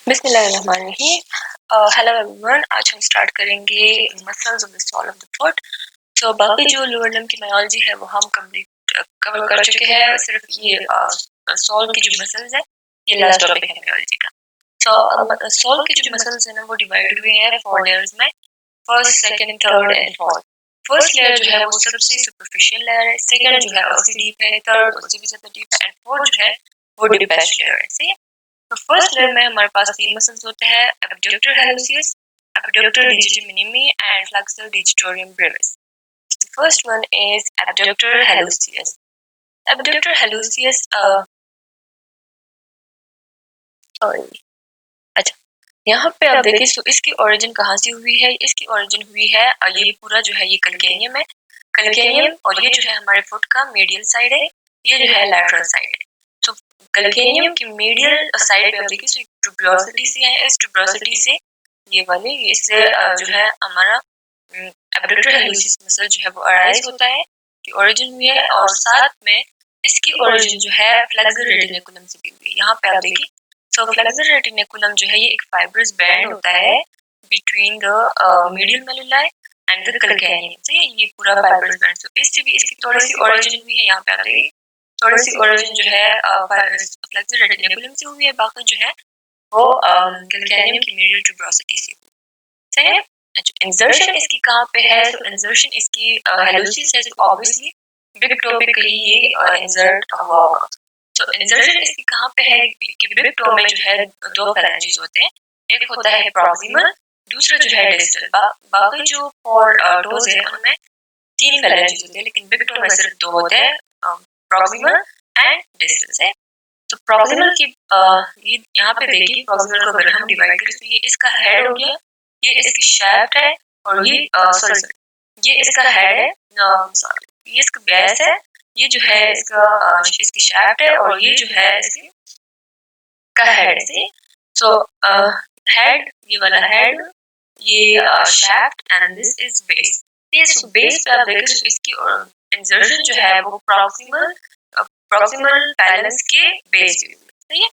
बिस्मिल्लाहिर्रहमानिर्रहीम। Hello everyone, आज हम स्टार्ट करेंगे muscles of the sole of the foot. तो बाकी जो लोअर लिम्ब की मायोलॉजी है वो हम कंप्लीट कवर कर चुके हैं। सिर्फ ये सोल की जो मसल्स है ये लास्ट टॉपिक है मायोलॉजी का। तो सोल की जो मसल्स है ना वो डिवाइड हुए हैं 4 लेयर्स में, first, second, third and fourth. First layer जो है वो सबसे सुपरफिशियल लेयर है, सेकंड जो है उससे डीप है, थर्ड उससे भी ज्यादा डीप है एंड फोर्थ जो है वो डीपेस्ट लेयर है। सही है। तो फर्स्ट लेयर में हमारे पास 3 मसल्स होते हैं, abductor hallucis, abductor digitum minimi and flexor digitorum brevis. The first one is abductor hallucius. Abductor hallucius sorry, अच्छा, यहाँ पे आप देखिए तो इसकी ओरिजिन कहाँ से हुई है। इसकी ओरिजिन हुई है ये पूरा जो है ये कल्केनियम है, कल्केनियम, और ये जो है हमारे फुट का मीडियल साइड है, ये जो है लैटरल साइड है। तो कल्केनियम की मीडियल साइड पे आप देखिए ट्यूबरोसिटी से है, इस ट्यूबरोसिटी से ये वाले इससे जो है हमारा एब्डक्टर हेलुसियस मसल जो है वो अराइज होता है, की ओरिजिन हुई है, और साथ में इसकी ओरिजिन जो है फ्लेक्सर रेटिकुलम से भी हुई है। यहाँ पे आप देखिए तो फ्लेक्सर रेटिकुलम जो है ये एक फाइब्रस बैंड होता है between the medial malleoli and the calcaneum. तो ये पूरा फाइब्रस बैंड, तो इससे भी इसकी थोड़ी सी ओरिजिन हुई है। यहाँ पे आप देखिए थोड़ी सी ओरिजिन जो है फ्लेक्सर रेटिकुलम से हुई है, बाकी जो है वो कल्केनियम की मीडियल ट्यूबरोसिटी से हुई। सही है। इंसर्शन इसकी कहाँ पे है, तो इंसर्शन इसकी हेलुसियस है, तो ऑब्वियसली बिग टो पे कहीं ये इंसर्ट हुआ होगा। तो इंसर्शन इसकी कहाँ पे है कि बिग टो में जो है 2 फेरेंजेस होते हैं, एक होता है प्रॉक्सिमल, दूसरा जो है डिस्टल। बाकी जो 4 टोज है उनमें 3 फेरेंजेस होते हैं, लेकिन बिग टो में सिर्फ 2 होते हैं, प्रॉक्सिमल एंड डिस्टल से। तो प्रॉक्सिमल की ये यहाँ पे देखिए प्रॉक्सिमल को अगर हम डिवाइड करें तो ये इसका हेड हो गया, ये इसकी शाफ्ट है, और ये सॉरी ये इसका हेड है, सॉरी ये इसका बेस है, ये जो है इसका इसकी शाफ्ट है, और ये जो है इसकी का हेड है। सो हेड, ये वाला हेड, ये shaft and this is base. ये सो बेस पे आप देखें तो इसकी इंसर्शन जो है वो प्रॉक्सिमल पैरेलल्स के बेस पे सही है।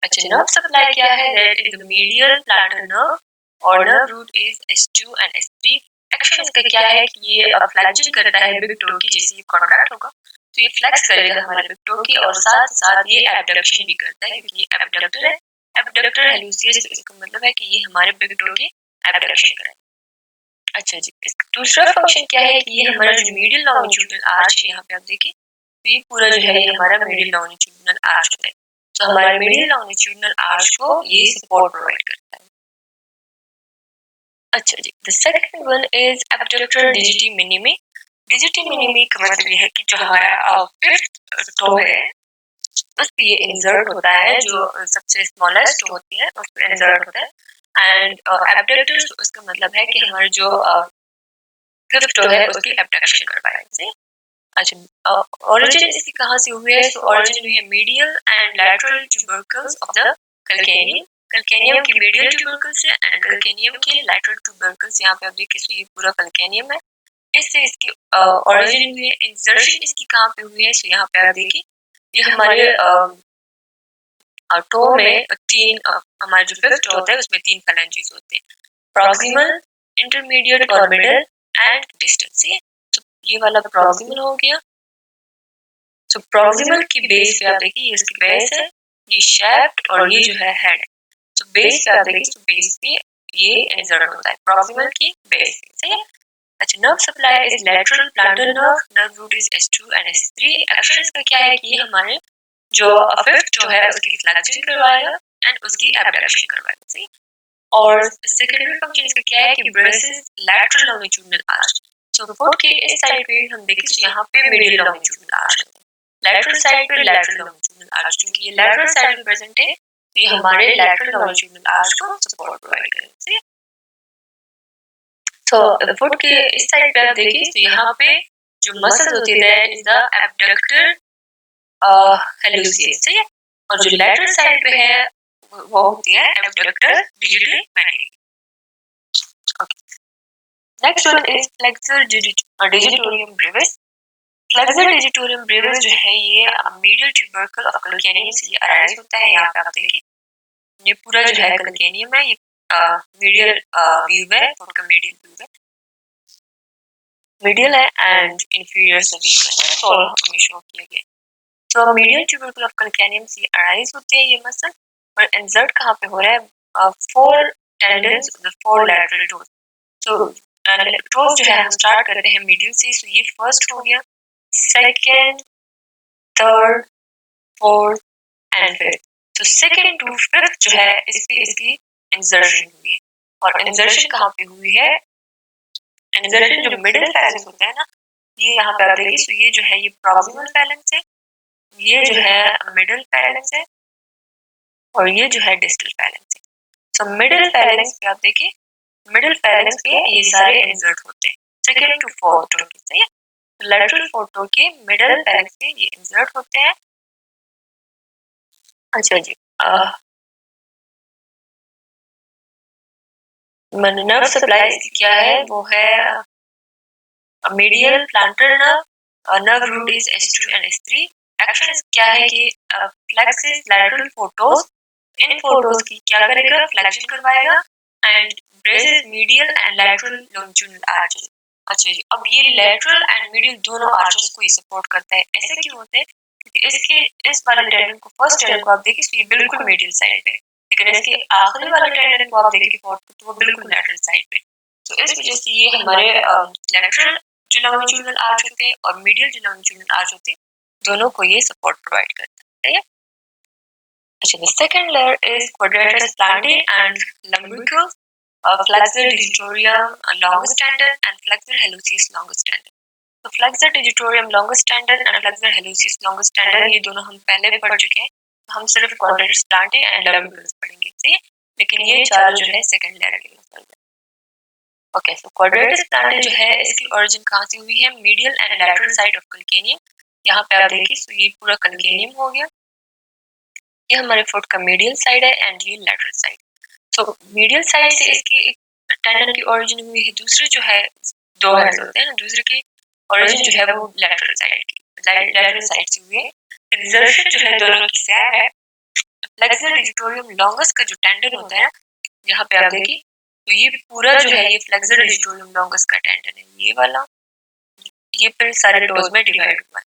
अच्छा, नर्व सप्लाई क्या है, that is the medial plantar nerve और nerve root is S2 and S3। Action इसका क्या है कि ये फ्लैक्शन करता है बिग टो की, जैसे ये कॉन्ट्रैक्ट होगा तो ये फ्लेक्स करेगा हमारे बिग टो की, और साथ साथ ये एब्डक्शन भी करता है क्योंकि ये एब्डक्टर है, एब्डक्टर हेलुसियस, इसका मतलब है कि ये हमारे बिग टो की एब्डक्शन करेगा। अच्छा जी, इसका दूसरा फंक्शन क्या है कि ये हमारा जो मीडियल लॉन्गिट्यूडनल आर्च है, यहाँ पे आप देखिए तो ये पूरा जो है ये हमारा मीडियल लॉन्गिट्यूडनल आर्च है। तो हमारे मीडियल लॉन्गिट्यूडनल आर्च को ये सपोर्ट प्रोवाइड करता है। अच्छा जी, the second one is abductor digiti minimi. Digiti minimi का मतलब ये है कि जो हमारा फिफ्थ टो है उस पे ये इंसर्ट होता है, जो सबसे स्मॉलेस्ट होती है उस पे इंसर्ट होता है। एंड एब्डक्टर उसका मतलब है कि हमारे जो फिफ्थ टो है उसकी एब्डक्शन करवाएंगे। अच्छा, ओरिजिन इसकी कहाँ से हुई है, तो ओरिजिन हुई है medial and lateral tubercles of the calcaneum. Calcaneum की मीडियल ट्यूबरकल से एंड कल्केनियम के लैटरल ट्यूबरकल्स, यहाँ पे आप देखिए तो ये पूरा कल्केनियम है, इससे इसकी ओरिजिन हुई है। इंसर्शन इसकी कहाँ पे हुई है, तो यहाँ पे आप देखिए ये हमारे टो में 3 हमारे जो फिफ्थ टो होता है उसमें 3 फेलेंजेस होते हैं, प्रॉक्सिमल, इंटरमीडिएट और मिडल एंड डिस्टल। तो ये वाला प्रॉक्सिमल हो गया। तो प्रॉक्सिमल की बेस पे आप देखिए ये इसकी बेस है, ये शाफ्ट और ये जो है हेड है। तो बेस पे आप देखिए तो बेस पे ये इंसर्ट होता है प्रॉक्सिमल की बेस पे, सही है। अच्छा, nerve supply is lateral plantar nerve, nerve root is S2 and S3। Action इसका क्या है कि हमारे जो फिफ्थ जो है उसकी फ्लैक्शन करवाएगा एंड उसकी एब्डक्शन करवाएगा, सही। और सेकेंडरी फंक्शन इसका क्या है कि ब्रेसिस लैटरल लॉन्गिट्यूडनल आर्च। सो फुट के इस साइड पे हम देखें तो यहाँ पे मीडियल लॉन्गिट्यूडनल आर्च है, लैटरल साइड पे लैटरल लॉन्गिट्यूडनल आर्च, क्योंकि ये लैटरल साइड में प्रेजेंट है तो ये हमारे लैटरल लॉन्गिट्यूडनल आर्च को सपोर्ट प्रोवाइड करेंगे। तो फुट के इस साइड पे आप देखिए तो यहाँ पे जो मसल होती है दैट इज द एब्डक्टर हेलुसियस, सही है। और जो लैटरल साइड पे है वो होती है abductor digiti minimi. Next one is flexor digitorum brevis. Flexor digitorum brevis जो है ये मीडियल ट्यूबरकल ऑफ कल्केनियम से ये अराइज होता है। यहाँ पे आप देखिए ये पूरा जो है कल्केनियम है, ये मीडियल व्यू है, फुट का मीडियल व्यू है, मीडियल है एंड इंफीरियर सबील है, तो हमें शो किया गया। तो मीडियल ट्यूबरकुल ऑफ कल्केनियम से अराइज होते हैं ये मसल, और इंसर्ट कहाँ पे हो रहा है, four tendons the four lateral toes. तो टोज जो है हम स्टार्ट करते हैं मीडियल से, सो ये फर्स्ट हो गया, second, third, fourth and fifth. तो सेकंड टू फिफ्थ जो है इस पे इसकी इंसर्शन हुई है, और इंसर्शन कहाँ पे हुई है, इंसर्शन जो मिडिल फैलेंक्स होता है ना, ये यहाँ पे आप देखिए, सो ये जो है ये प्रॉक्सिमल फैलेंक्स है, ये जो है मिडिल फैलेंक्स है, और ये जो है डिस्टल फैलेंक्स है। सो मिडिल फैलेंक्स पे आप देखिए, मिडिल फैलेंक्स पे ये सारे इंसर्ट होते हैं, सेकंड टू फोर्थ टो के, सही है। लैटरल फोटो के मिडिल फैलेंक्स पे ये इंसर्ट होते हैं। अच्छा जी, नर्व सप्लाई इसकी क्या है, वो है medial plantar nerve root is S2 and S3। Action क्या है कि फ्लेक्सेस लैटरल फोटोस, इन फोटोस की क्या करेगा, फ्लेक्शन करवाएगा and braces medial and lateral longitudinal arches. अच्छा जी, अब ये लैटरल एंड मीडियल दोनों आर्चेस को ये सपोर्ट करता है। ऐसे क्यों होते हैं, क्योंकि इसके इस वाले टेंडन को, फर्स्ट टेंडन को आप देखिए तो ये बिल्कुल मीडियल साइड पे, लेकिन इसके आखिरी वाले टेंडन को आप देखिए तो वो बिल्कुल लैटरल साइड पे। तो इस वजह से ये हमारे लैटरल जो लॉन्जिट्यूडनल आर्च होते हैं और मीडियल जो लॉन्जिट्यूडनल आर्च होते हैं, दोनों को ये सपोर्ट प्रोवाइड करता है। अच्छा, the second layer is quadratus plantae and lumbricals, flexor digitorum longus tendon and flexor hallucis longus tendon। तो flexor digitorum longus tendon and flexor hallucis longus tendon ये दोनों हम पहले पढ़ चुके हैं, हम सिर्फ quadratus plantae and lumbricals पढ़ेंगे, सही है। लेकिन ये चारों जो है सेकंड लेयर के मसल है। ओके, सो quadratus plantae जो है इसकी ओरिजिन कहाँ से हुई है, medial and lateral side of calcaneum. यहाँ पे आप देखिए, सो ये पूरा कल्केनियम हो गया, ये हमारे फुट का मीडियल साइड है एंड ये लैटरल साइड। सो मीडियल साइड से इसकी एक टेंडन की ओरिजिन हुई है, दूसरे जो है दो हेड्स होते हैं ना, दूसरे की ओरिजिन जो है वो लैटरल साइड की, लैटरल साइड से हुई है। इंसर्शन जो है दोनों की सेम है। फ्लेक्सर डिजिटोरियम लॉन्गस का जो टेंडन होता है, यहाँ पे आप देखिए, तो ये पूरा जो है ये फ्लेक्सर डिजिटोरियम लॉन्गस का टेंडन है, ये वाला, ये फिर सारे टोज में डिवाइड हुआ है,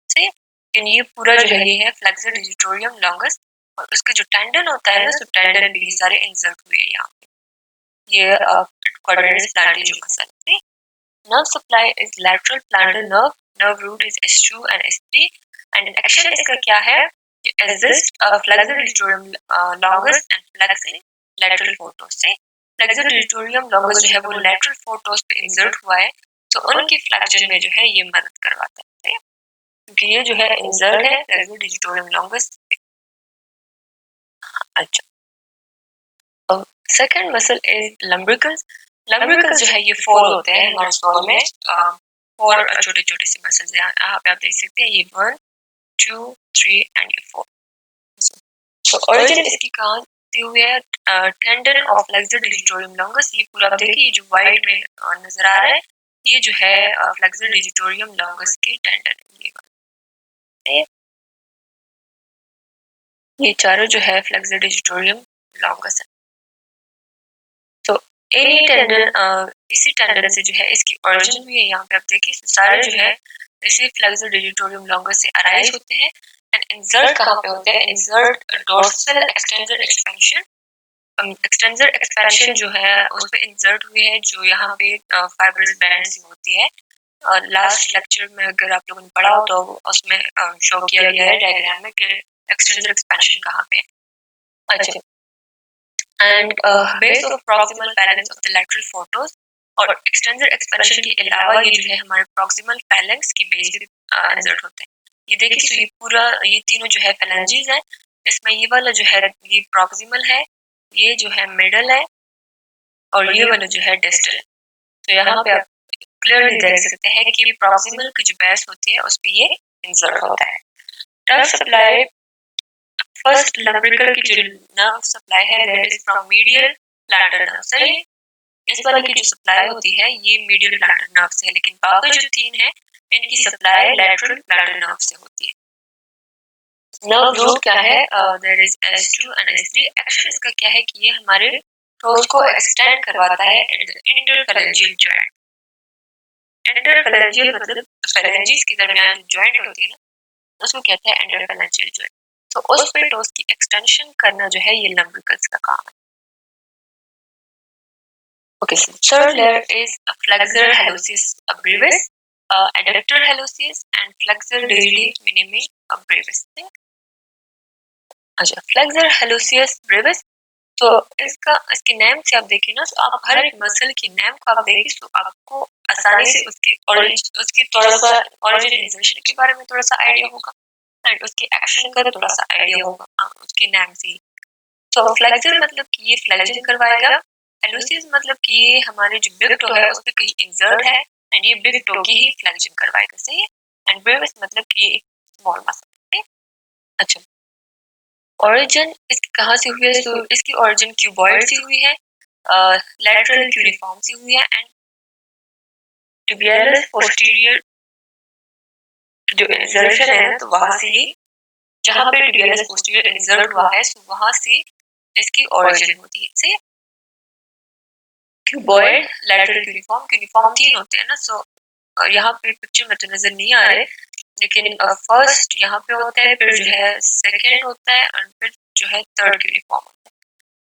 सही है। लेकिन ये पूरा जो है ये है फ्लेक्सर डिजिटोरियम लॉन्गस, और उसका जो टेंडन होता है ना, सो टेंडन पे ये सारे इंसर्ट हुए हैं यहाँ पे, ये quadratus plantae जो मसल है। Nerve supply is lateral plantar nerve, nerve root is S2 and S3 and action इसका क्या है, assist flexor digitorum longus and flexing lateral photos से। flexor digitorum longus जो है वो lateral photos पे insert हुआ है, तो उनकी फ्लेक्शन में जो है ये मदद करवाता है, क्योंकि ये जो है insert है flexor digitorum longus पे। अच्छा, अब second muscle is lumbricals। lumbricals जो है ये फोर होते हैं हमारे स्टोल में, फोर छोटे छोटे से मसल्स हैं, यहाँ पे आप देख सकते हैं, ये 1 2 3 एंड ये 4। तो ओरिजिन इसकी कहाँ से हुई है, tendon of flexor digitorum longus. ये पूरा आप देखिए, ये जो वाइट में नजर आ रहा है, ये जो है फ्लेक्सर डिजिटोरियम लॉन्गस की टेंडन है। ये चारों जो है फ्लेक्सर डिजिटोरियम लॉन्गस है। तो एनी टेंडन, इसी टेंडन से जो है इसकी ओरिजिन हुई है, यहाँ पे आप देखिए, सारे जो है इसी फ्लेक्सर डिजिटोरियम लॉन्गस से अराइज होते हैं। एंड इंसर्ट कहाँ पे होते हैं, insert dorsal extensor expansion, extensor expansion जो है उस पे इंसर्ट हुए हैं, जो यहाँ पे फाइब्रस बैंड से होती है। लास्ट लेक्चर में अगर आप लोगों ने पढ़ा हो तो उसमें शो किया गया है डायग्राम में कि एक्सटेंसर एक्सपेंशन कहाँ पे है। अच्छा, and base of proximal phalanx of the lateral photos, और एक्सटेंसर एक्सपेंशन के अलावा ये जो है हमारे प्रॉक्सिमल फैलेंक्स की बेस पे इंसर्ट होते हैं। ये देखिए, तो ये पूरा ये तीनों जो है फैलेंजेस हैं, इसमें ये वाला जो है ये प्रॉक्सिमल है, ये जो है मिडल है, और ये वाला जो है डिस्टल है। तो यहाँ पे आप क्लियरली देख सकते हैं कि प्रॉक्सिमल की जो बेस होती है उस पे ये इंसर्ट होता है। नर्व सप्लाई, फर्स्ट लम्ब्रिकल की जो नर्व सप्लाई है that is from medial plantar nerve, सही है। इस वाले की जो सप्लाई होती है ये मीडियल प्लांटर नर्व से है, लेकिन बाकी जो तीन है इनकी सप्लाई लैटरल प्लांटर नर्व से होती है। नर्व रूट क्या है, there is S2 and S3। Action इसका क्या है कि ये हमारे टोस को एक्सटेंड करवाता है इंटरफेरेंजियल जॉइंट। इंटरफेरेंजियल मतलब फेरेंजीज के दरमियान जो जॉइंट होती है ना, उसको कहते हैं इंटरफेरेंजियल जॉइंट। तो उस पे टोस की एक्सटेंशन करना जो है ये लंब्रिकल्स का काम है। Okay, so third layer is a flexor hallucis brevis, adductor hallucis and flexor digiti minimi brevis। अच्छा, फ्लेक्सर हेलुसियस ब्रेविस। तो इसके नेम से आप देखिए ना, तो आप हर एक मसल की नेम को आप देखिए तो आपको आसानी से उसकी थोड़ा सा ओरिजिन इंसर्शन के बारे में थोड़ा सा आइडिया होगा एंड उसके एक्शन का थोड़ा सा आइडिया होगा उसके नेम से। तो फ्लेक्सर मतलब कि ये फ्लेक्शन करवाएगा, हेलुसियस मतलब कि ये हमारे जो बिग टो है उस पे कहीं इंसर्ट है एंड ये बिग टो की ही फ्लेक्शन करवाएगा, सही है। एंड ब्रेविस मतलब कि ये एक स्मॉल मसल है। अच्छा, ओरिजिन इसकी कहाँ से हुई है? तो इसकी ओरिजिन क्यूबॉइड से हुई है, लैटरल क्यूनिफॉर्म से हुई है एंड ट्यूबियलस पोस्टीरियर जो इंसर्शन है ना, तो वहां से ही जहाँ पे ट्यूबियलस पोस्टीरियर इंसर्ट हुआ है तो वहां से इसकी ओरिजिन होती है, सही है। क्यूबॉइड, लैटरल क्यूनिफॉर्म, क्यूनिफॉर्म तीन होते हैं ना, सो यहाँ पे पिक्चर में तो नजर नहीं आ रहे, लेकिन फर्स्ट यहाँ पे होता है, फिर जो है सेकंड होता है और फिर जो है थर्ड क्यूनिफॉर्म होता है।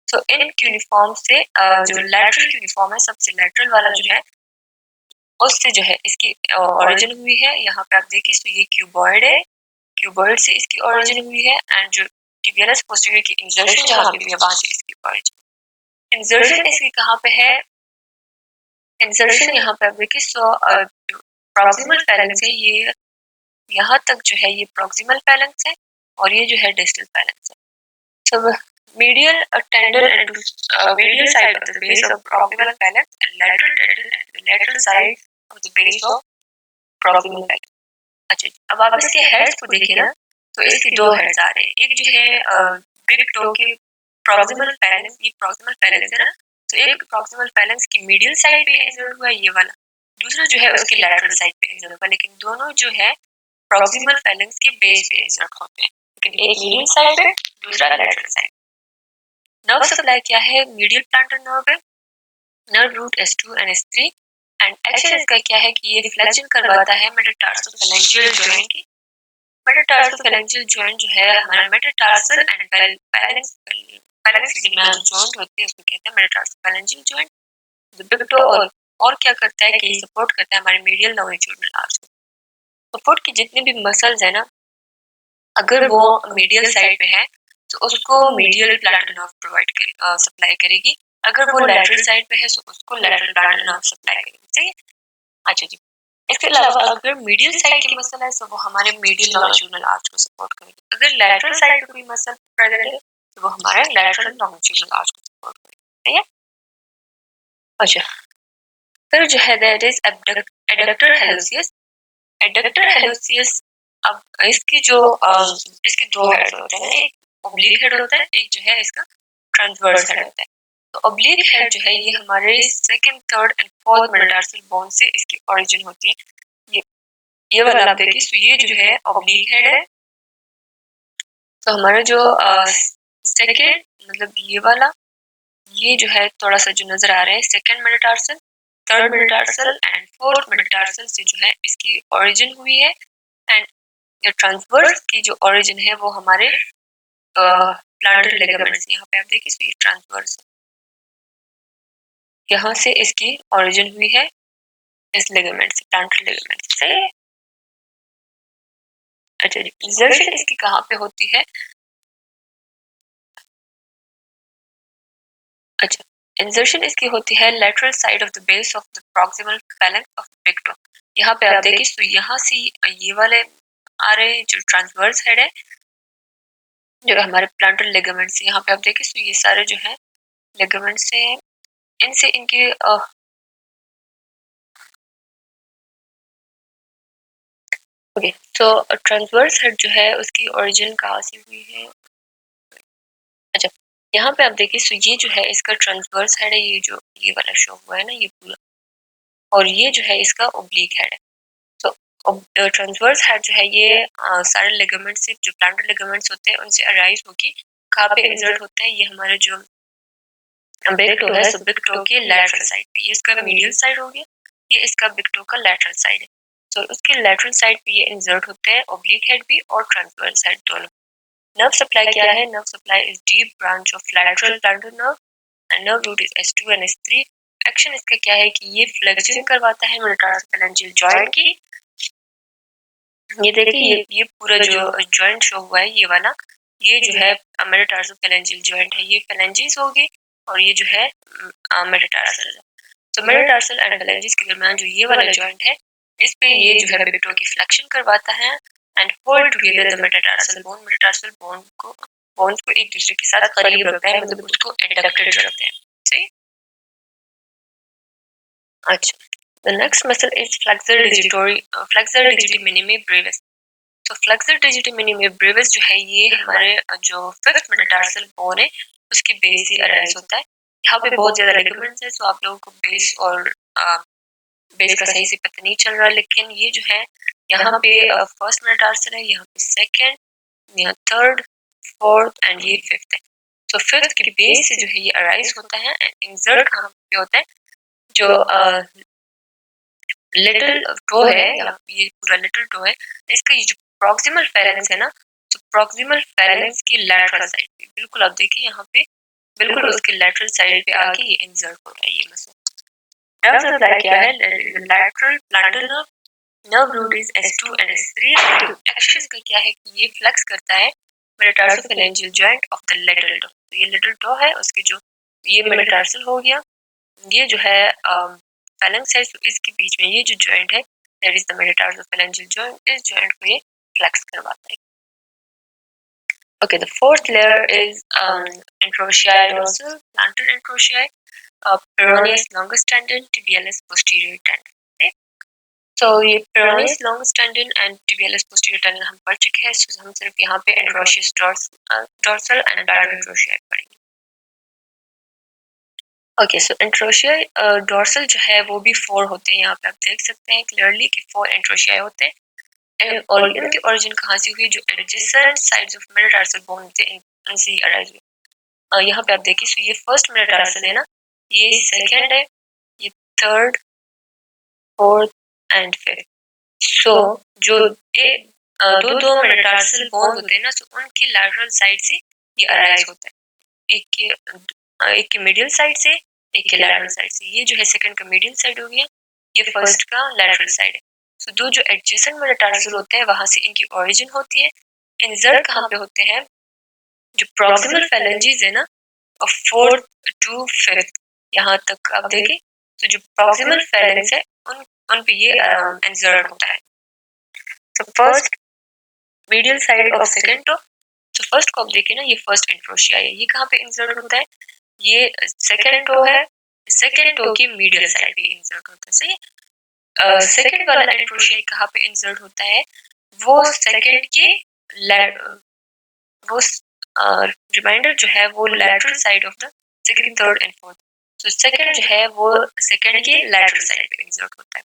तो इन क्यूनिफॉर्म से जो लैटरल क्यूनिफॉर्म है, सबसे लैटरल वाला जो है, उससे जो है इसकी ओरिजिन हुई है। यहाँ पे आप देखिए तो ये क्यूबॉइड है, क्यूबॉइड से इसकी ओरिजिन हुई है एंड जो टिबियलस पोस्टीरियर की इंसर्शन जहाँ पे भी है वहां से इसकी ओरिजिन। इंसर्शन इसकी कहाँ पे है? इंसर्शन यहाँ पे आप देखिए सो प्रॉक्सिमल फैलेंक्स है, ये यहाँ तक जो है ये प्रॉक्सिमल फैलेंक्स है और ये जो है डिस्टल फैलेंक्स है। So medial tendon and medial side of the base of proximal phalanx and lateral tendon and the lateral side of the base of proximal phalanx। अच्छा, अब आप इसके हेड्स को देखिए ना, तो इसके दो हेड्स आ रहे हैं। एक जो है बिग टो के प्रॉक्सिमल फैलेंक्स, ये प्रॉक्सिमल फैलेंक्स है ना, तो एक प्रॉक्सिमल फैलेंक्स की मीडियल साइड पे इंसर्ट हुआ है ये वाला, दूसरा जो है उसकी लैटरल साइड पे इंसर्ट हुआ, लेकिन दोनों जो है प्रॉक्सिमल फैलेंक्स के बेस पे इंसर्ट होते हैं, लेकिन एक मीडियल साइड पे, दूसरा लैटरल साइड। नर्व सप्लाई क्या है? मीडियल प्लांटर नर्व है, nerve root S2 and S3 and action इसका क्या है कि ये फ्लेक्शन करवाता है मेटाटार्सोफैलेंजियल जॉइंट की। मेटाटार्सोफैलेंजियल जॉइंट जो है हमारा मेटाटार्सल एंड पैलेंक्स के दरमियान जो जॉइंट होती है उसको कहते हैं मेटाटार्सोफैलेंजियल जॉइंट। बिग टो और क्या करता है कि सपोर्ट करता है हमारे मीडियल लॉन्जिट्यूडिनल आर्च को। सपोर्ट की जितने भी मसल्स है ना, अगर वो मीडियल साइड पे है तो उसको मीडियल प्लांटर नर्व प्रोवाइड करेगी, सप्लाई करेगी। अगर वो लैटरल साइड पे है तो उसको लैटरल प्लांटर नर्व सप्लाई करेगी, सही है। अच्छा जी, इसके अलावा अगर मीडियल साइड की मसल है तो वो हमारे मीडियल लॉन्जिट्यूडिनल आर्च को सपोर्ट करेगी। अगर लैटरल साइड पे कोई मसल प्रेजेंट है तो वो हमारे लैटरल लॉन्जिट्यूडिनल आर्च को सपोर्ट करेगी, सही है। अच्छा, फिर जो है दैट इज एडक्टर हेलुसियस। एडक्टर हेलुसियस, अब इसकी जो इसके दो हेड होते हैं, एक ओब्लिक हेड होता है, एक जो है इसका ट्रांसवर्स हेड होता है। तो ओब्लिक हेड जो है ये हमारे second, third and fourth metatarsal bone से इसकी ओरिजिन होती है। ये ये वाला आप देखिए, तो ये जो है ओब्लिक हेड है। तो हमारा जो सेकंड मतलब ये वाला, ये जो है थोड़ा सा जो नजर आ रहा है second metatarsal, third metatarsal and fourth metatarsal से जो है इसकी ओरिजिन हुई है। एंड जो ट्रांसवर्स की जो ओरिजिन है वो हमारे प्लांटर लिगामेंट्स, यहाँ पे आप देखिए तो ये ट्रांसवर्स, यहाँ से इसकी ओरिजिन हुई है इस लिगामेंट से, प्लांटर लिगामेंट से, सही है। अच्छा जी, इंसर्शन इसकी कहाँ पे होती है? अच्छा, इंसर्शन इसकी होती है lateral side of the base of the proximal phalanx of big toe. यहाँ पे आप देखिए तो यहाँ से ये वाले आ रहे जो ट्रांसवर्स हेड है, जो हमारे प्लांटर लिगामेंट्स, यहाँ पे आप देखिए तो ये सारे जो है लिगामेंट्स से, इनसे इनके ओके, तो ट्रांसवर्स हेड जो है उसकी ओरिजिन कहाँ से हुई है? अच्छा, यहाँ पे आप देखिए तो ये जो है इसका ट्रांसवर्स हेड है, ये जो ये वाला शो हुआ है ना ये पूरा, और ये जो है इसका ओब्लिक हेड है। तो ट्रांसवर्स हेड जो है ये सारे लिगामेंट से जो प्लांटर लिगामेंट्स होते हैं उनसे अराइज होगी कहाँ पे इंसर्ट होता है, ये हमारे जो बिग टो है, सो बिग टो के लैटरल साइड पे, ये इसका मीडियल साइड हो गया, ये इसका बिग टो का लैटरल साइड है। सो उसके लैटरल साइड पे ये इंसर्ट होते हैं ओब्लिक हेड भी और ट्रांसवर्स हेड दोनों। नर्व सप्लाई क्या है? Nerve supply is deep branch of lateral plantar nerve and nerve root is S2 and S3। Action इसका क्या है कि ये फ्लेक्शन करवाता है मेटाटार्सोफैलेंजियल जॉइंट की। ये देखिए ये पूरा जो जॉइंट शो हुआ है ये वाला, ये जो है मेटाटार्सोफैलेंजियल जॉइंट है, ये फेलेंजिस होगी और ये जो है मेटाटार्सल है। तो मेटाटार्सल एंड फेलेंजिस के दरमियान जो ये वाला जॉइंट है इस पे ये जो है बिग टो की फ्लेक्शन करवाता है and hold together the metatarsal bone. Metatarsal bone को बोन्स को एक दूसरे के साथ करीब रखता है, मतलब उसको एडक्टेड रखते हैं। सही। अच्छा, the next muscle is flexor डिजिटी minimi Brevis. तो फ्लेक्सर डिजिटी मिनिमी ब्रेविस जो है ये हमारे जो फिफ्थ मेटाटार्सल बोन है उसके बेस से अराइज होता है। यहाँ पे बहुत ज्यादा लिगामेंट्स है, सो आप लोगों को बेस और बेस का सही से पता नहीं चल रहा, लेकिन ये जो है यहाँ पे फर्स्ट मेटाटार्सल है, यहाँ पे सेकंड, यहाँ थर्ड, फोर्थ एंड ये फिफ्थ है। तो फिफ्थ के बेस से जो है ये अराइज होता है एंड इंसर्ट कहाँ पे होता है, जो लिटिल टो है या ये पूरा लिटिल टो है, इसका ये जो प्रॉक्सिमल फेरेंक्स है ना, तो प्रॉक्सिमल फेरेंक्स की लैटरल साइड पे बिल्कुल आप देखिए यहाँ पे बिल्कुल उसके लैटरल साइड पे आके ये इंसर्ट हो रहा है ये मसल। नर्व सप्लाई क्या है? Lateral plantar nerve root is S2 and S3। Action का क्या है कि ये फ्लेक्स करता है metatarsophalangeal joint of the little toe. ये लिटिल टो है उसके जो ये मेटाटार्सल हो गया, ये जो है फैलेंक्स है, तो इसके बीच में ये जो जॉइंट है that is the metatarsophalangeal joint, इस जॉइंट को ये फ्लेक्स करवाता है। Okay, the fourth layer is interossei dorsal plantar interossei peroneus longus tendon tibialis posterior tendon। तो ये peroneus longus tendon and tibialis posterior tendon हम पढ़ चुके हैं, so हम सिर्फ यहाँ पे एंट्रोशियस डोर्सल एंड प्लांटर एंट्रोशियाई पढ़ेंगे। ओके, सो एंट्रोशियाई डोर्सल जो है वो भी 4 होते हैं, यहाँ पे आप देख सकते हैं क्लियरली कि 4 एंट्रोशियाई होते हैं और इनकी ओरिजिन कहाँ से हुई, जो adjacent sides of metatarsal bone थे इनसे अराइज हुई। यहाँ पे आप देखिए, सो ये फर्स्ट मेटाटार्सल है ना, ये सेकंड है, ये थर्ड, फोर्थ एंड फिफ्थ। सो जो दो मेटाटार्सल बोन होते हैं ना, सो उनकी लैटरल साइड से ये अराइज होता है, एक के मीडियल साइड से, एक के लैटरल साइड से। ये जो है सेकंड का मीडियल साइड हो गया, ये फर्स्ट का लैटरल साइड है। सो दो जो एडजेसेंट मेटाटार्सल होते हैं वहां से इनकी ओरिजिन होती है। इंसर्ट कहाँ पे होते हैं, जो प्रॉक्सिमल फेलेंजीज है ना, और फोर्थ टू फिफ्थ यहाँ तक आप देखें, तो जो प्रॉक्सिमल फेलेंज है उन पे ये इंसर्ट होता है। तो first medial side of second toe, तो फर्स्ट को आप देखिए ना, ये फर्स्ट एंट्रोशिया है, ये कहाँ पे इंसर्ट होता है, ये सेकंड टो है, सेकंड टो की मीडियल साइड पे इंसर्ट होता है। सही। सेकंड वाला एंट्रोशिया कहाँ पे इंसर्ट होता है, वो सेकंड के वो रिमाइंडर जो है वो lateral side of the second, third and fourth. तो सेकंड जो है वो सेकंड के लैटरल साइड पे इंसर्ट होता है,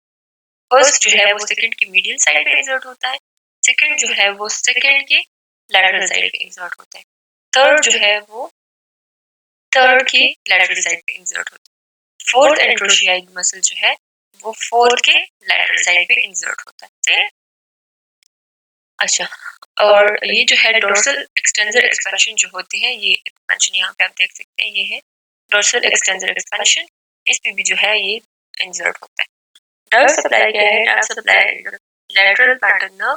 फर्स्ट जो है वो सेकंड की मीडियल साइड पे इंसर्ट होता है, सेकंड जो है वो सेकंड के लैटरल साइड पे इंसर्ट होता है, थर्ड जो है वो थर्ड की लैटरल साइड पे इंसर्ट होता है, फोर्थ एंट्रोशियाई मसल जो है वो फोर्थ के लैटरल साइड पे इंसर्ट होता है। अच्छा, और ये जो है डोर्सल एक्सटेंसर एक्सपेंशन जो होती है, ये एक्सपेंशन यहाँ पे आप देख सकते हैं, ये है डोर्सल एक्सटेंसर एक्सपेंशन, इस पे भी जो है ये इंसर्ट होता है। नर्व सप्लाई क्या है? Nerve supply lateral pattern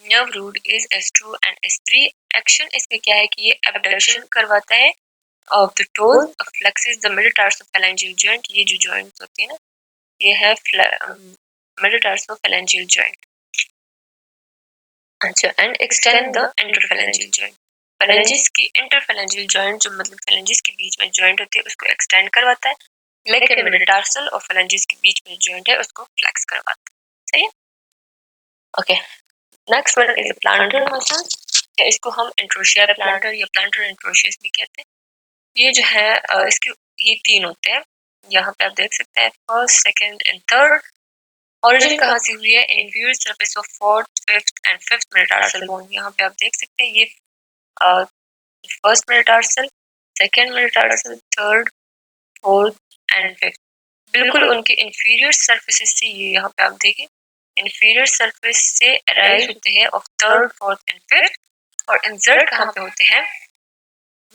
nerve root is S2 and S3। Action इसमें क्या है कि ये एबडक्शन करवाता है of the toes, flexes the metatarsophalangeal joint, ये जो जॉइंट्स होती है ना, ये है मेटाटार्सोफैलेंजियल जॉइंट। अच्छा, and extend the interphalangeal joint, phalanges की इंटरफैलेंजियल जॉइंट जो मतलब फेलेंजिस के बीच में जॉइंट होती है उसको एक्सटेंड करवाता है, लेकिन मेटाटार्सल और फेलेंजिस के बीच में जॉइंट है उसको फ्लेक्स करवाता है। सही है। Okay, next one is planter muscle, या इसको हम एंट्रोशिया प्लांटर या प्लांटर एंट्रोशियस भी कहते हैं। ये जो है इसके ये 3 होते हैं, यहाँ पे आप देख सकते हैं first, second and third. Origin कहाँ से हुई है? Inferior surface of fourth, fifth and fifth metatarsal bone. यहाँ पे आप देख सकते हैं ये first metatarsal, second metatarsal, third, fourth and fifth बिल्कुल उनके इंफीरियर सरफेसेस से, ये यहाँ पे आप देखें इंफीरियर सरफेस से अराइज होते हैं of third, fourth and fifth, और इंसर्ट कहाँ पे होते हैं?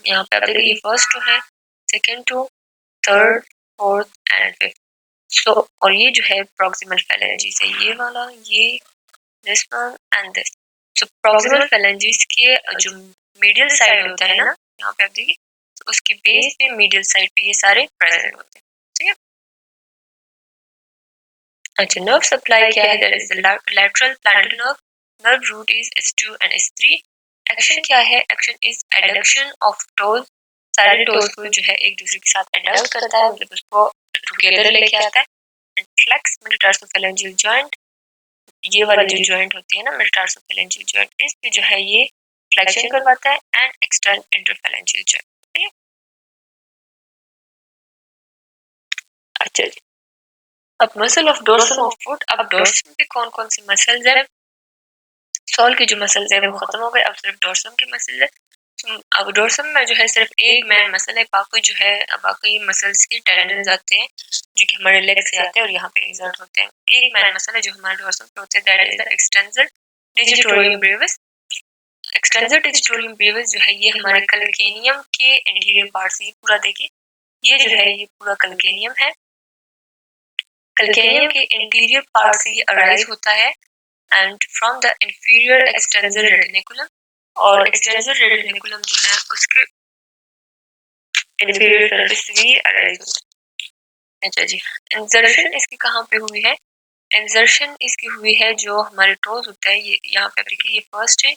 यहाँ पे आप देखिए ये फर्स्ट टू है, second toe, third, fourth and fifth. So और ये जो है प्रॉक्सिमल फेलेंजीज है, ये वाला, ये, this one and this. So proximal phalanges के जो मीडियल साइड होता है ना, यहाँ पे आप देखिए, तो उसके बेस पे मीडियल साइड पे ये सारे प्रेजेंट होते हैं, ठीक है। अच्छा, नर्व सप्लाई क्या है? That is the lateral plantar nerve, nerve root is S2 and S3। Action क्या है? Action is adduction of toes, सारे टोज को जो है एक दूसरे के साथ एडक्ट करता है, मतलब उसको टुगेदर लेके आता है। एंड फ्लेक्स मेटाटार्सोफेरेंजियल जॉइंट, ये वाली जो जॉइंट होती है ना मेटाटार्सोफेरेंजियल जॉइंट, इस पे जो है ये फ्लेक्शन करवाता है, एंड एक्सटर्न इंटरफेरेंजियल जॉइंट। अच्छा जी, अब muscle of dorsum of foot. अब डोर्सम पे कौन कौन से मसल्स है? सोल के जो मसल्स है वो खत्म हो गए, अब सिर्फ डोर्सम के मसल्स है। अब डोर्सम में जो है सिर्फ एक मैन मसल है, बाकी जो है बाकी मसल्स के टेंडन्स आते हैं जो कि हमारे लेग से आते हैं और यहाँ पे इंसर्ट होते हैं। एक मैन मसल है जो हमारे डोर्सम पे होते हैं, that is the extensor digitorum brevis. Extensor digitorum brevis जो है ये हमारे कलकेनियम के इंटीरियर पार्ट से, ये पूरा देखिए, ये जो है ये पूरा कलकेनियम है, कलकेनियम के इंटीरियर पार्ट से ये अराइज होता है, and from the inferior extensor reticulum, और एक्सटेंसर रेटिकुलम जो है उसके इंफीरियर सरफेस से भी अराइज होता है। अच्छा जी, इंसर्शन इसकी कहाँ पे हुई है? इंसर्शन इसकी हुई है जो हमारे टोज होता है, ये यहाँ पे देखिए, ये फर्स्ट है,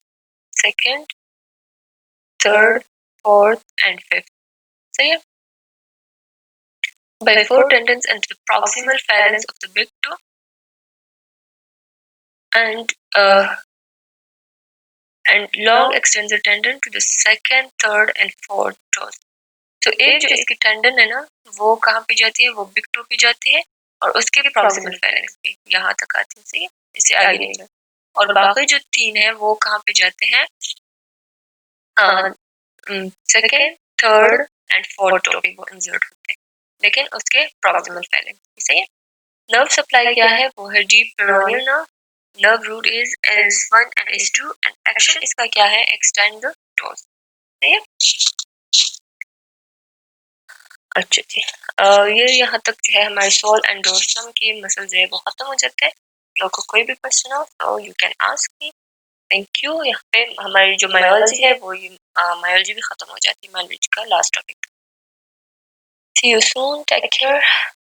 second, third, fourth and fifth, सही है। By four tendons and the proximal phalanx of the big toe, and long extensor tendon to the second, third and fourth toes. तो एक जो इसकी टेंडन है ना, वो कहाँ पे जाती है? वो बिग टो पे जाती है, और उसके प्रॉक्सिमल फेलेंक्स पे यहाँ तक आती है, सही है, इससे आगे नहीं जाती। और बाकी जो तीन है वो कहाँ पे जाते हैं? Second, third and fourth toe पे वो इंसर्ट होते हैं, लेकिन उसके प्रॉक्सिमल फेलेंक्स, सही है। नर्व सप्लाई क्या है? वो है deep peroneal nerve, nerve root is S1 and S2, and action इसका क्या है? एक्सटेंड द टोज, सही है। अच्छा जी, ये यहाँ तक जो है हमारे सोल एंड डोर्सम की मसल जो है वो खत्म हो जाते हैं। लोगों को कोई भी क्वेश्चन हो तो you can ask me. Thank you. यहाँ पे हमारी जो मायोलॉजी है वो ये मायोलॉजी भी खत्म हो जाती है, मायोलॉजी का last topic. See you soon, take care.